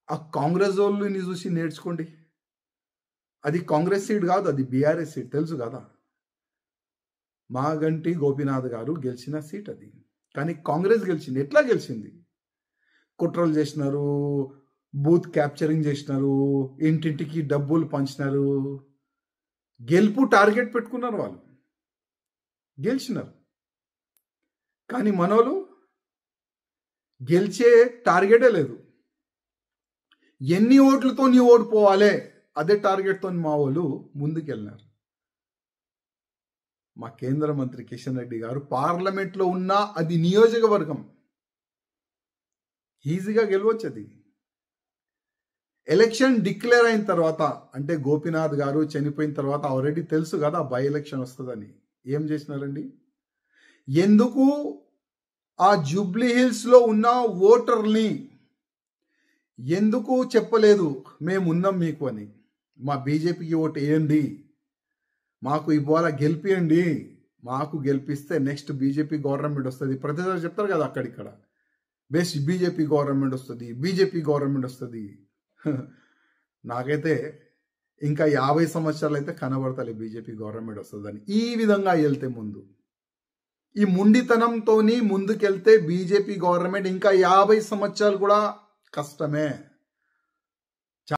ఆ కాంగ్రెస్ వాళ్ళని చూసి నేర్చుకోండి. అది కాంగ్రెస్ సీట్ కాదు, అది బీఆర్ఎస్ సీట్, తెలుసు కదా. మాగంటి గోపీనాథ్ గారు గెలిచిన సీట్ అది. కానీ కాంగ్రెస్ గెలిచింది. ఎట్లా గెలిచింది? కుట్రలు చేసినారు, బూత్ క్యాప్చరింగ్ చేసినారు, ఇంటింటికి డబ్బులు పంచినారు. గెలుపు టార్గెట్ పెట్టుకున్నారు, వాళ్ళు గెలిచినారు. కానీ మనోళ్ళు గెలిచే టార్గెటే లేదు. ఎన్ని ఓట్లతో నీ ఓడిపోవాలే అదే టార్గెట్తో మా వాళ్ళు ముందుకెళ్ళినారు. మా కేంద్ర మంత్రి కిషన్ రెడ్డి గారు పార్లమెంట్లో ఉన్నా అది నియోజకవర్గం ఈజీగా గెలవచ్చు. అది ఎలక్షన్ డిక్లేర్ అయిన తర్వాత, అంటే గోపీనాథ్ గారు చనిపోయిన తర్వాత ఆల్రెడీ తెలుసు కదా బై ఎలక్షన్ వస్తుందని. ఏం చేసినారండి? ఎందుకు ఆ జూబ్లీ హిల్స్లో ఉన్న ఓటర్ని ఎందుకు చెప్పలేదు మేమున్నాం మీకు అని? మా బీజేపీకి ఓటు వేయండి, మాకు ఇవాళ గెలిపియండి, మాకు గెలిపిస్తే నెక్స్ట్ బీజేపీ గవర్నమెంట్ వస్తుంది. ప్రతిసారి చెప్తారు కదా అక్కడిక్కడ, బెస్ట్ బీజేపీ గవర్నమెంట్ వస్తుంది, బీజేపీ గవర్నమెంట్ వస్తుంది. నాకైతే ఇంకా 50 సంవత్సరాలు అయితే కనబడతలే బీజేపీ గవర్నమెంట్ వస్తుందని. ఈ విధంగా వెళ్తే ముందు, ఈ ముండితనంతో ముందుకెళ్తే బీజేపీ గవర్నమెంట్ ఇంకా 50 సంవత్సరాలు కూడా కష్టమే.